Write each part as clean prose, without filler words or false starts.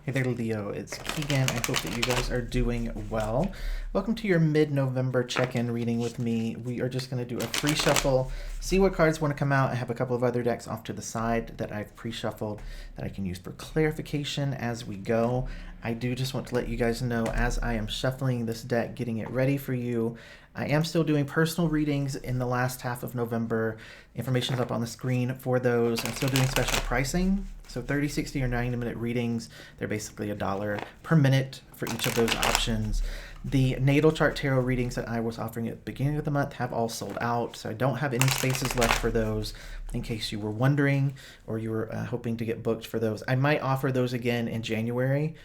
Hey there, Leo. It's Keegan. I hope that you guys are doing well. Welcome to your mid-November check-in reading with me. We are just going to do a free shuffle, see what cards want to come out. I have a couple of other decks off to the side that I've pre-shuffled that I can use for clarification as we go. I do just want to let you guys know, as I am shuffling this deck, getting it ready for you, I am still doing personal readings in the last half of November. Information is up on the screen for those. I'm still doing special pricing. So 30, 60, or 90-minute readings, they're basically $1 per minute for each of those options. The natal chart tarot readings that I was offering at the beginning of the month have all sold out, so I don't have any spaces left for those in case you were wondering or you were hoping to get booked for those. I might offer those again in January.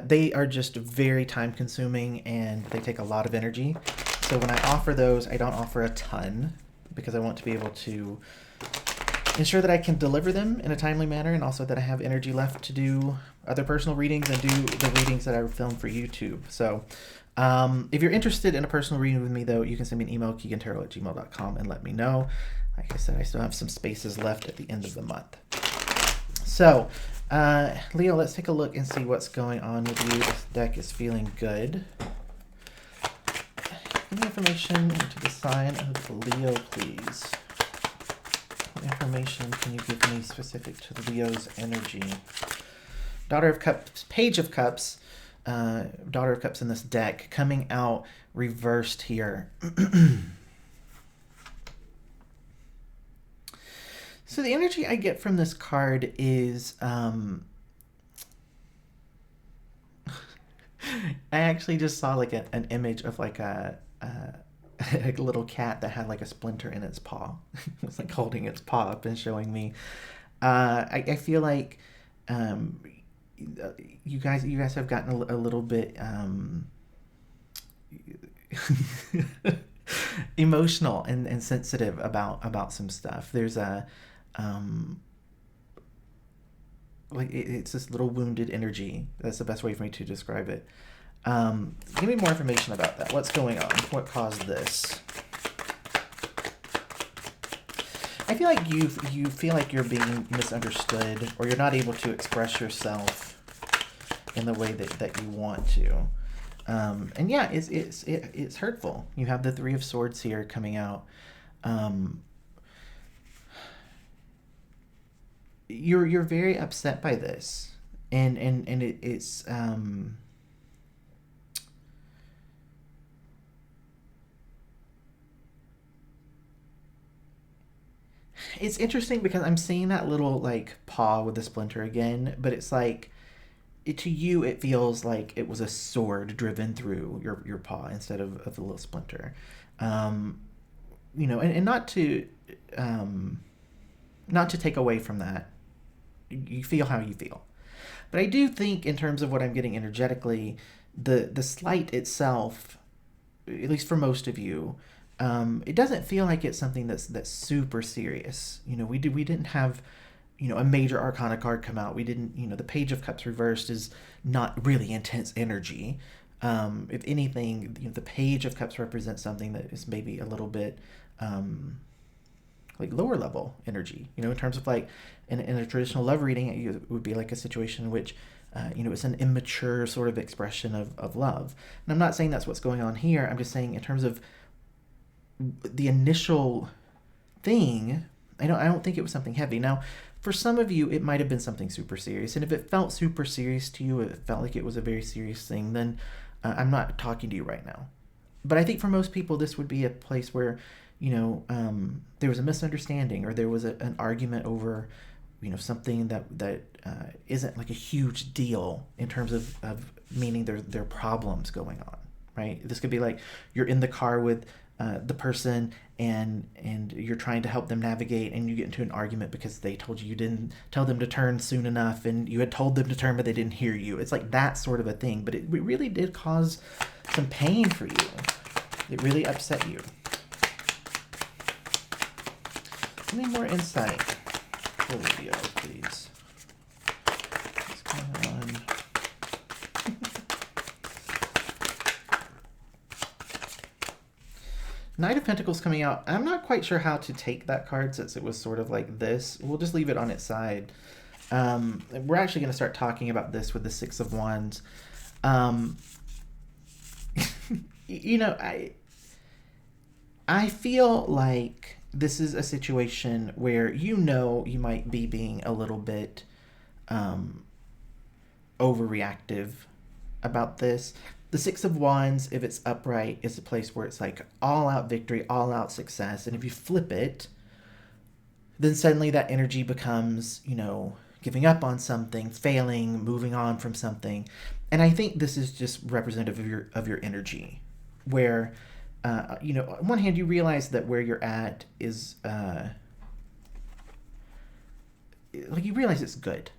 They are just very time-consuming and they take a lot of energy. So when I offer those, I don't offer a ton because I want to be able to ensure that I can deliver them in a timely manner and also that I have energy left to do other personal readings and do the readings that I film for YouTube. So if you're interested in a personal reading with me, though, you can send me an email, keaghantarot@gmail.com, and let me know. Like I said, I still have some spaces left at the end of the month. So, Leo, let's take a look and see what's going on with you. This deck is feeling good. Give me information into the sign of Leo, please. What information can you give me specific to Leo's energy? Daughter of Cups, Page of Cups, Daughter of Cups in this deck, coming out reversed here. So the energy I get from this card is, I actually just saw like an image of like a little cat that had like a splinter in its paw. It was like holding its paw up and showing me. I feel like you guys have gotten a little bit emotional and sensitive about some stuff. There's a like it's this little wounded energy. That's the best way for me to describe it. Give me more information about that. What's going on? What caused this? I feel like you feel like you're being misunderstood, or you're not able to express yourself in the way that you want to. And yeah, it's hurtful. You have the Three of Swords here coming out. You're very upset by this, and it's it's interesting because I'm seeing that little like paw with the splinter again, but it's like to you it feels like it was a sword driven through your paw instead of a little splinter. And not to take away from that. You feel how you feel. But I do think in terms of what I'm getting energetically, the slight itself, at least for most of you, it doesn't feel like it's something that's super serious. We didn't have a major arcana card come out. We didn't, the Page of Cups reversed is not really intense energy. If anything, the Page of Cups represents something that is maybe a little bit like lower level energy, in terms of like in a traditional love reading, it would be like a situation in which it's an immature sort of expression of love. And I'm not saying that's what's going on here. I'm just saying in terms of the initial thing, I don't think it was something heavy. Now, for some of you, it might have been something super serious. And if it felt super serious to you, it felt like it was a very serious thing, then I'm not talking to you right now. But I think for most people, this would be a place where, there was a misunderstanding or there was an argument over, something that isn't like a huge deal in terms of meaning there are problems going on, right? This could be like you're in the car with the person and you're trying to help them navigate and you get into an argument because they told you didn't tell them to turn soon enough and you had told them to turn but they didn't hear you. It's like that sort of a thing, but it really did cause some pain for you. It really upset you. Give me more insight for Leo, please. What's going on? Knight of Pentacles coming out. I'm not quite sure how to take that card since it was sort of like this. We'll just leave it on its side. We're actually going to start talking about this with the Six of Wands. Um, you know, I feel like this is a situation where you might be being a little bit overreactive about this. The Six of Wands, if it's upright, is a place where it's like all out victory, all out success. And if you flip it, then suddenly that energy becomes, giving up on something, failing, moving on from something. And I think this is just representative of your energy, where, on one hand, you realize that where you're at is, you realize it's good,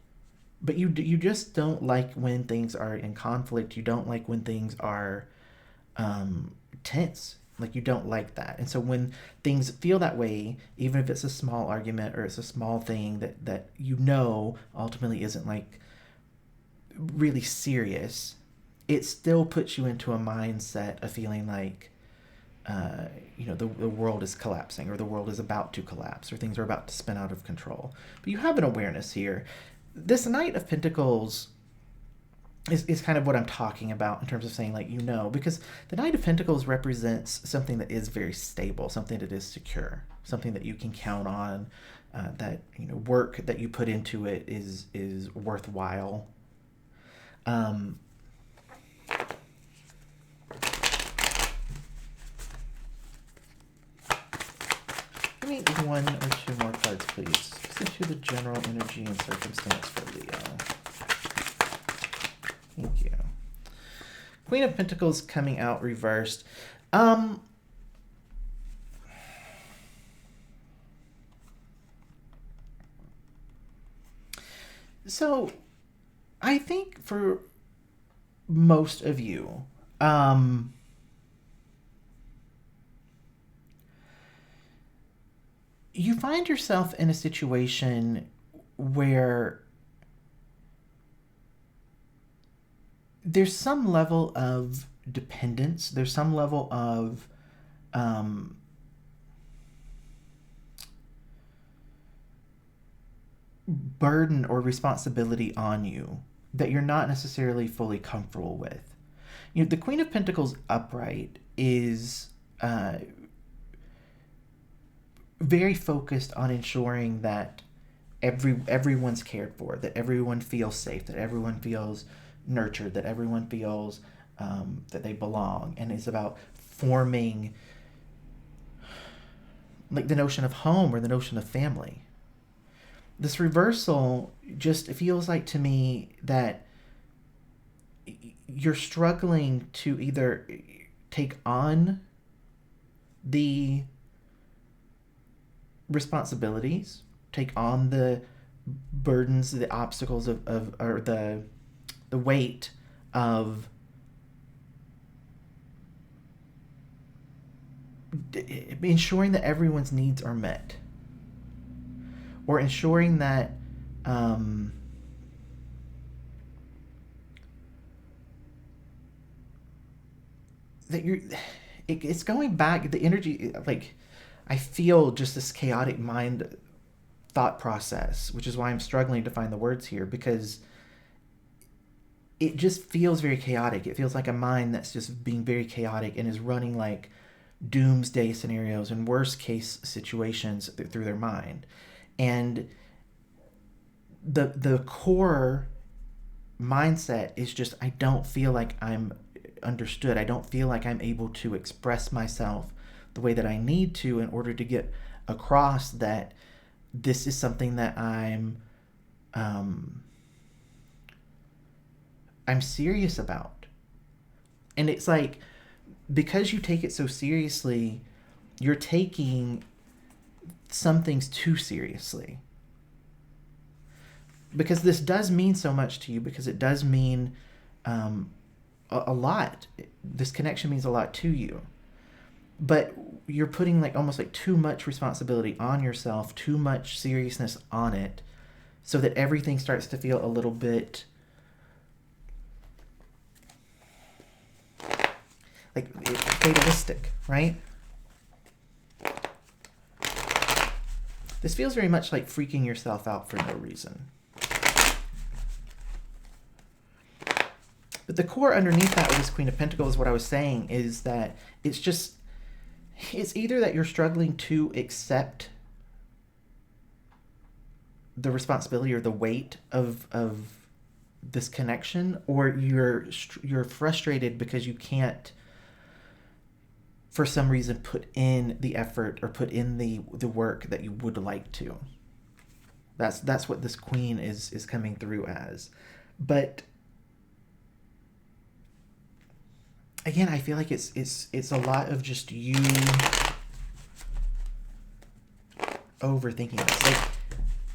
but you just don't like when things are in conflict. You don't like when things are tense. Like, you don't like that. And so when things feel that way, even if it's a small argument or it's a small thing that ultimately isn't like really serious, it still puts you into a mindset of feeling like the world is collapsing, or the world is about to collapse, or things are about to spin out of control. But you have an awareness here. This Knight of Pentacles is kind of what I'm talking about in terms of saying, because the Knight of Pentacles represents something that is very stable, something that is secure, something that you can count on, that, work that you put into it is worthwhile. Give me one or two more cards, please. Just into the general energy and circumstance for Leo. Thank you. Queen of Pentacles coming out reversed. So I think for most of you, you find yourself in a situation where there's some level of dependence, there's some level of burden or responsibility on you that you're not necessarily fully comfortable with. The Queen of Pentacles upright is very focused on ensuring that everyone's cared for, that everyone feels safe, that everyone feels nurtured, that everyone feels that they belong. And it's about forming like the notion of home or the notion of family. This reversal just feels like to me that you're struggling to either take on the responsibilities, take on the burdens, the obstacles or the weight of ensuring that everyone's needs are met, or ensuring that it's going back, the energy, like I feel just this chaotic mind thought process, which is why I'm struggling to find the words here, because it just feels very chaotic. It feels like a mind that's just being very chaotic and is running like doomsday scenarios and worst case situations through their mind. And the core mindset is just, I don't feel like I'm understood. I don't feel like I'm able to express myself the way that I need to in order to get across that this is something that I'm serious about. And it's like, because you take it so seriously, you're taking some things too seriously. Because this does mean so much to you, because it does mean a lot. This connection means a lot to you. But you're putting like almost like too much responsibility on yourself, too much seriousness on it, so that everything starts to feel a little bit like fatalistic, right? This feels very much like freaking yourself out for no reason. the core underneath that with this Queen of Pentacles, what I was saying is that it's either that you're struggling to accept the responsibility or the weight of this connection, or you're frustrated because you can't, for some reason, put in the effort or put in the work that you would like to. That's what this Queen is coming through as. But again, I feel like it's a lot of just you overthinking this.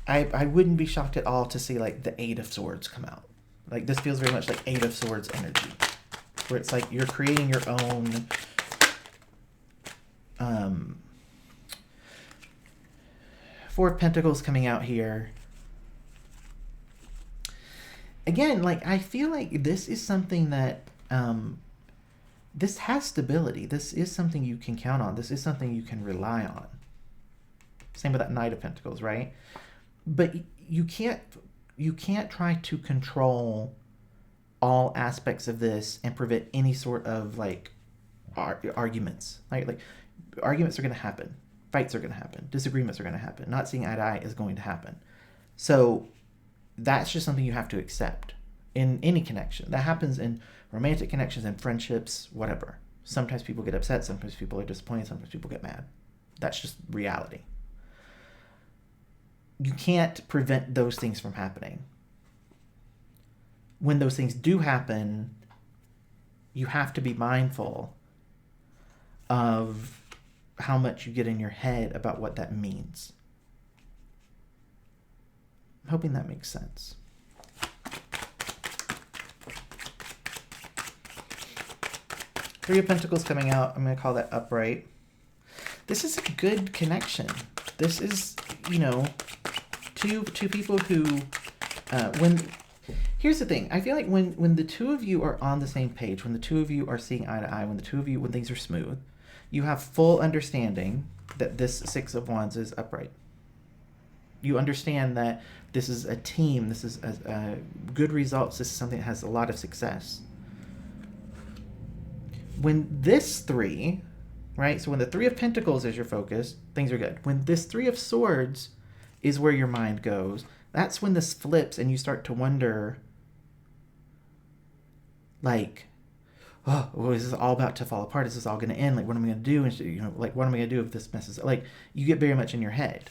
Like, I wouldn't be shocked at all to see like the Eight of Swords come out. Like, this feels very much like Eight of Swords energy, where it's like you're creating your own Four of Pentacles coming out here. Again, like, I feel like this is something that this has stability. This is something you can count on. This is something you can rely on. Same with that Knight of Pentacles, right? But you can't try to control all aspects of this and prevent any sort of like arguments. Like arguments are going to happen. Fights are going to happen. Disagreements are going to happen. Not seeing eye to eye is going to happen. So that's just something you have to accept in any connection. That happens in romantic connections and friendships, whatever. Sometimes people get upset. Sometimes people are disappointed. Sometimes people get mad. That's just reality. You can't prevent those things from happening. When those things do happen, you have to be mindful of how much you get in your head about what that means. I'm hoping that makes sense. Three of Pentacles coming out. I'm going to call that upright. This is a good connection. This is, you know, two people who, here's the thing. I feel like when the two of you are on the same page, when the two of you are seeing eye to eye, when things are smooth, you have full understanding that this Six of Wands is upright. You understand that this is a team. This is good results. This is something that has a lot of success. When this three, right? So when the Three of Pentacles is your focus, things are good. When this Three of Swords is where your mind goes, that's when this flips and you start to wonder, like, oh, well, is this all about to fall apart? Is this all going to end? Like, what am I going to do? And, you know, like, what am I going to do if this messes up? Like, you get very much in your head.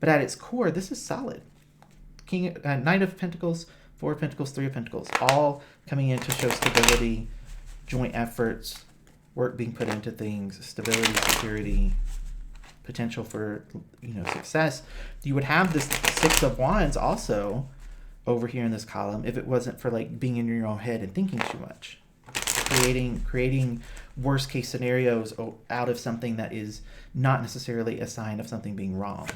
But at its core, this is solid. Knight of Pentacles, Four of Pentacles, Three of Pentacles, all coming in to show stability, joint efforts, work being put into things, stability, security, potential for, you know, success. You would have this Six of Wands also over here in this column if it wasn't for like being in your own head and thinking too much, creating worst case scenarios out of something that is not necessarily a sign of something being wrong.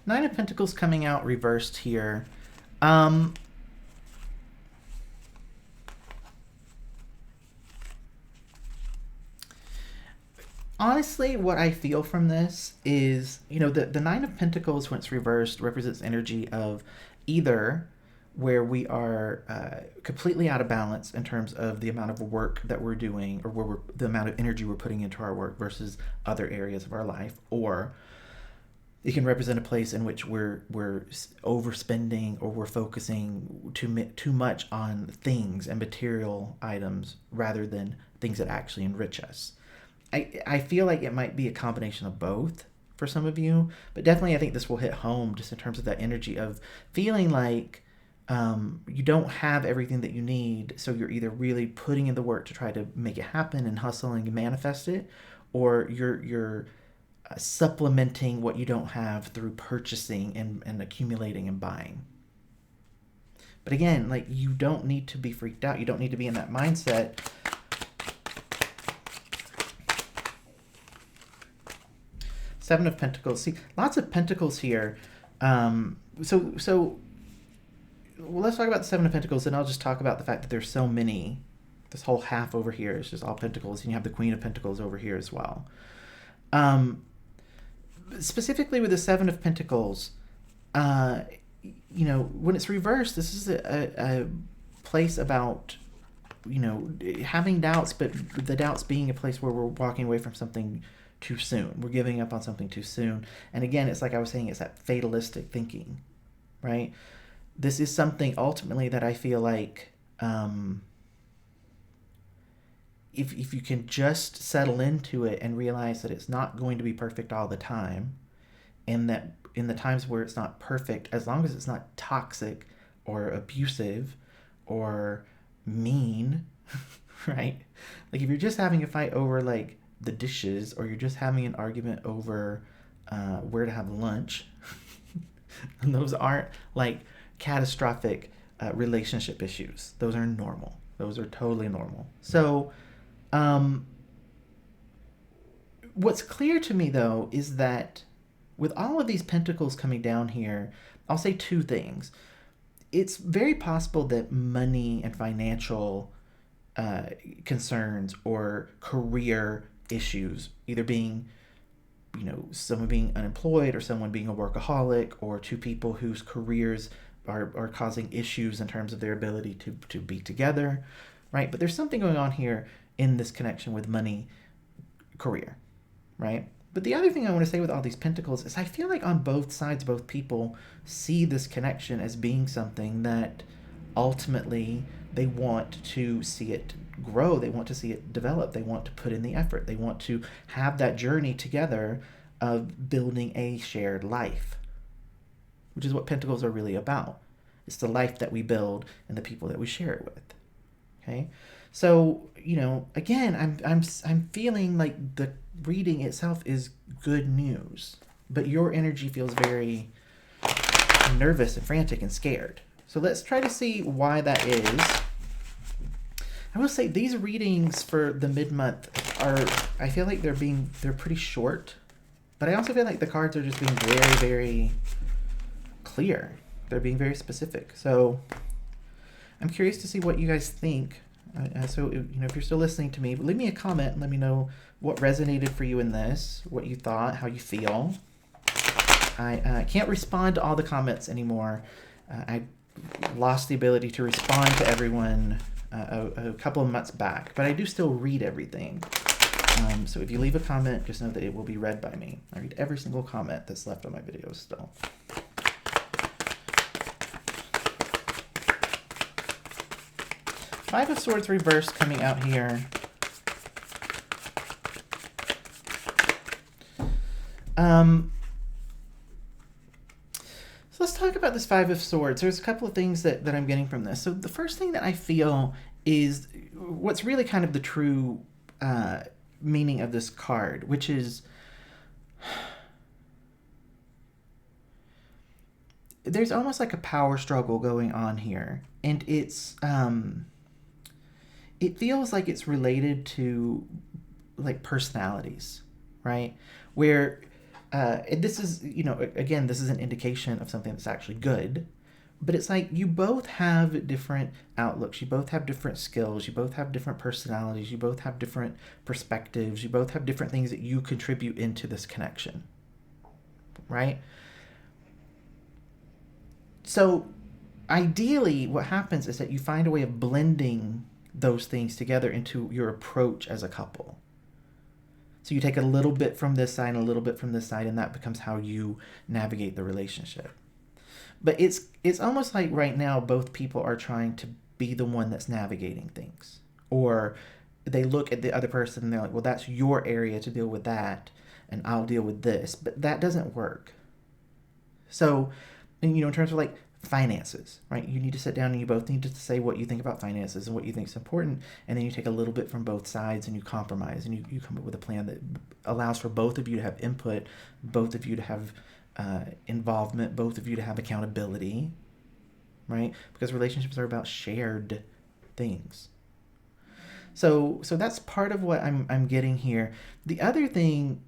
Nine of Pentacles coming out reversed here. Honestly, what I feel from this is, you know, the Nine of Pentacles, when it's reversed, represents energy of either where we are completely out of balance in terms of the amount of work that we're doing, or the amount of energy we're putting into our work versus other areas of our life, or it can represent a place in which we're overspending, or we're focusing too much on things and material items rather than things that actually enrich us. I feel like it might be a combination of both for some of you, but definitely I think this will hit home just in terms of that energy of feeling like you don't have everything that you need, so you're either really putting in the work to try to make it happen and hustling and manifest it, or you're supplementing what you don't have through purchasing and accumulating and buying. But again, like, you don't need to be freaked out. You don't need to be in that mindset. Seven of Pentacles. See, lots of Pentacles here. So well, let's talk about the Seven of Pentacles, and I'll just talk about the fact that there's so many. This whole half over here is just all Pentacles, and you have the Queen of Pentacles over here as well. Specifically with the Seven of Pentacles, you know, when it's reversed, this is a place about, you know, having doubts, but the doubts being a place where we're walking away from something too soon. We're giving up on something too soon. And again, it's like I was saying, it's that fatalistic thinking, right? This is something ultimately that I feel like if you can just settle into it and realize that it's not going to be perfect all the time, and that in the times where it's not perfect, as long as it's not toxic or abusive or mean, right? Like if you're just having a fight over like the dishes, or you're just having an argument over where to have lunch, and those aren't like catastrophic relationship issues. Those are normal. Those are totally normal. So what's clear to me though is that with all of these pentacles coming down here, I'll say two things. It's very possible that money and financial concerns or career issues, either being, you know, someone being unemployed or someone being a workaholic, or two people whose careers are causing issues in terms of their ability to be together, right? But there's something going on here in this connection with money, career, right? But the other thing I want to say with all these pentacles is I feel like on both sides, both people see this connection as being something that ultimately they want to see it grow. They want to see it develop. They want to put in the effort. They want to have that journey together of building a shared life, which is what pentacles are really about. It's the life that we build and the people that we share it with. Okay? So, you know, again, I'm feeling like the reading itself is good news, but your energy feels very nervous and frantic and scared. So let's try to see why that is. I will say these readings for the mid-month are, I feel like they're pretty short, but I also feel like the cards are just being very, very clear. They're being very specific. So I'm curious to see what you guys think. So, you know, if you're still listening to me, leave me a comment and let me know what resonated for you in this, what you thought, how you feel. I can't respond to all the comments anymore. I lost the ability to respond to everyone a couple of months back, but I do still read everything. So if you leave a comment, just know that it will be read by me. I read every single comment that's left on my videos still. Five of Swords reversed coming out here. So let's talk about this Five of Swords. There's a couple of things that I'm getting from this. So the first thing that I feel is what's really kind of the true meaning of this card, which is there's almost like a power struggle going on here. And it's it feels like it's related to like personalities, right? Where this is, you know, again, this is an indication of something that's actually good, but it's like you both have different outlooks, you both have different skills, you both have different personalities, you both have different perspectives, you both have different things that you contribute into this connection, right? So ideally what happens is that you find a way of blending those things together into your approach as a couple. So you take a little bit from this side and a little bit from this side, and that becomes how you navigate the relationship. But it's almost like right now both people are trying to be the one that's navigating things. Or they look at the other person and they're like, well, that's your area to deal with that, and I'll deal with this. But that doesn't work. So, and, you know, in terms of like finances, right? You need to sit down and you both need to say what you think about finances and what you think is important, and then you take a little bit from both sides and you compromise and you come up with a plan that allows for both of you to have input, both of you to have involvement, both of you to have accountability, right? Because relationships are about shared things. So that's part of what I'm getting here. The other thing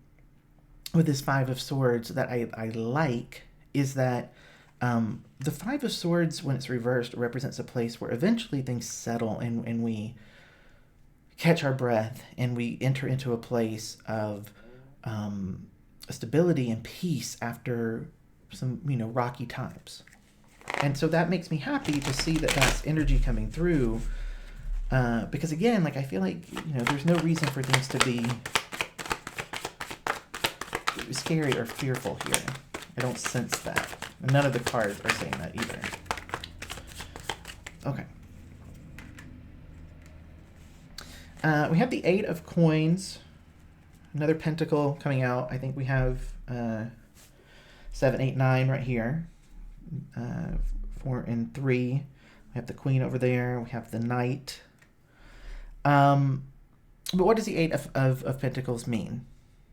with this Five of Swords that I like is that the Five of Swords, when it's reversed, represents a place where eventually things settle and we catch our breath and we enter into a place of stability and peace after some, rocky times. And so that makes me happy to see that that's energy coming through. Because again, like I feel like, there's no reason for things to be scary or fearful here. I don't sense that. None of the cards are saying that either. Okay. We have the Eight of Coins. Another pentacle coming out. I think we have 7, 8, 9 right here. 4 and 3. We have the Queen over there. We have the Knight. But what does the Eight of Pentacles mean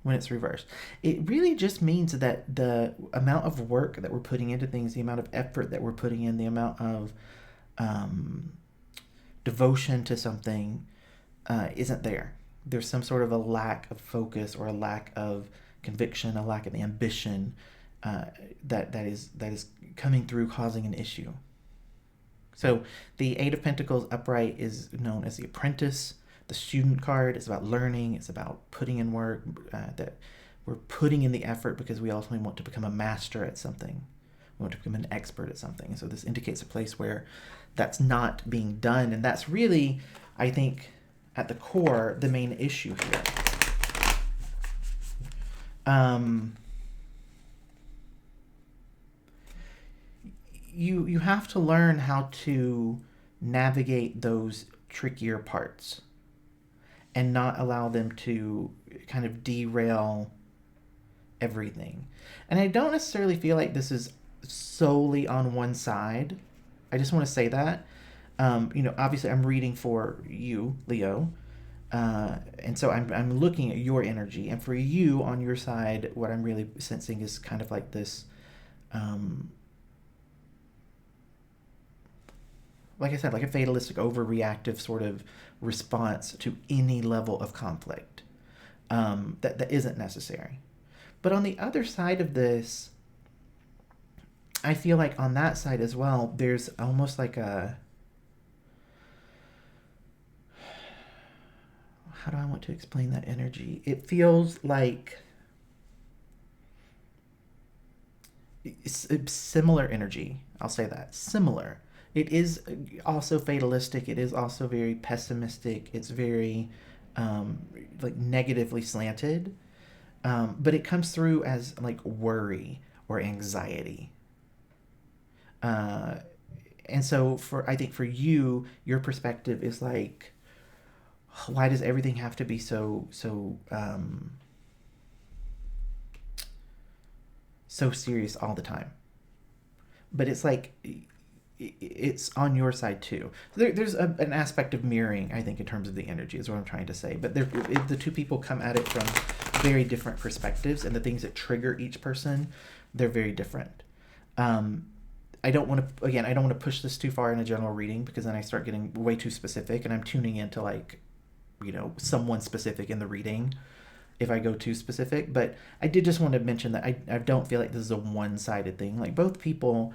when it's reversed? It really just means that the amount of work that we're putting into things, the amount of effort that we're putting in, the amount of devotion to something isn't there. There's some sort of a lack of focus or a lack of conviction, a lack of ambition that is coming through, causing an issue. So the Eight of Pentacles upright is known as the Apprentice. The Student card is about learning. It's about putting in work, that we're putting in the effort because we ultimately want to become a master at something. We want to become an expert at something. And so this indicates a place where that's not being done. And that's really, I think, at the core, the main issue here. You have to learn how to navigate those trickier parts and not allow them to kind of derail everything. And I don't necessarily feel like this is solely on one side. I just want to say that. Obviously I'm reading for you, Leo. And so I'm looking at your energy. And for you, on your side, what I'm really sensing is kind of like this, like I said, like a fatalistic, overreactive sort of response to any level of conflict that isn't necessary. But on the other side of this, I feel like on that side as well, there's almost like a... How do I want to explain that energy? It feels like it's similar energy. I'll say that. Similar. It is also fatalistic. It is also very pessimistic. It's very like negatively slanted. But it comes through as like worry or anxiety. And so I think for you, your perspective is like, why does everything have to be so serious all the time? But it's like, it's on your side too. There's an aspect of mirroring, I think, in terms of the energy is what I'm trying to say. But the two people come at it from very different perspectives, and the things that trigger each person, they're very different. I don't want to push this too far in a general reading, because then I start getting way too specific, and I'm tuning into like, someone specific in the reading if I go too specific. But I did just want to mention that I don't feel like this is a one-sided thing. Like, both people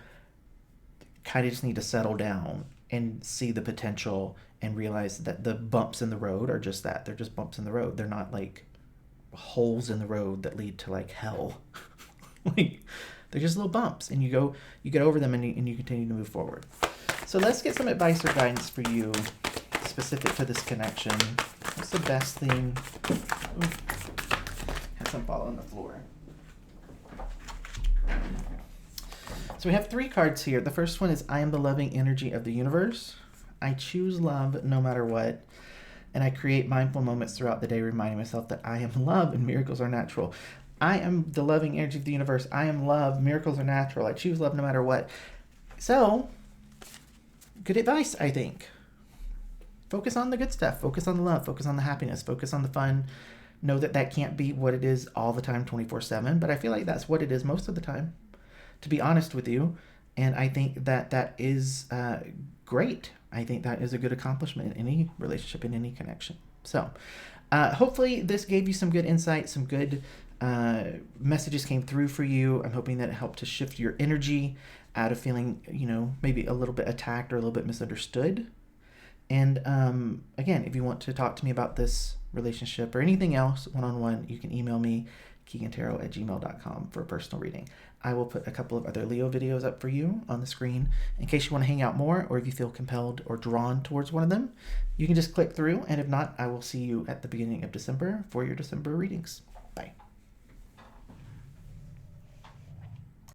kind of just need to settle down and see the potential and realize that the bumps in the road are just that. They're just bumps in the road. They're not like holes in the road that lead to like hell. Like, they're just little bumps, and you get over them, and you continue to move forward. So let's get some advice or guidance for you specific to this connection. What's the best thing? Ooh, had some fall on the floor. So we have 3 cards here. The first one is, I am the loving energy of the universe. I choose love no matter what. And I create mindful moments throughout the day, reminding myself that I am love and miracles are natural. I am the loving energy of the universe. I am love. Miracles are natural. I choose love no matter what. So, good advice, I think. Focus on the good stuff. Focus on the love. Focus on the happiness. Focus on the fun. Know that can't be what it is all the time, 24/7. But I feel like that's what it is most of the time, to be honest with you. And I think that is great. I think that is a good accomplishment in any relationship, in any connection. So hopefully this gave you some good insight, some good messages came through for you. I'm hoping that it helped to shift your energy out of feeling, maybe a little bit attacked or a little bit misunderstood. And again, if you want to talk to me about this relationship or anything else one-on-one, you can email me, keaghantarot@gmail.com, for a personal reading. I will put a couple of other Leo videos up for you on the screen in case you want to hang out more, or if you feel compelled or drawn towards one of them, you can just click through. And if not, I will see you at the beginning of December for your December readings. Bye.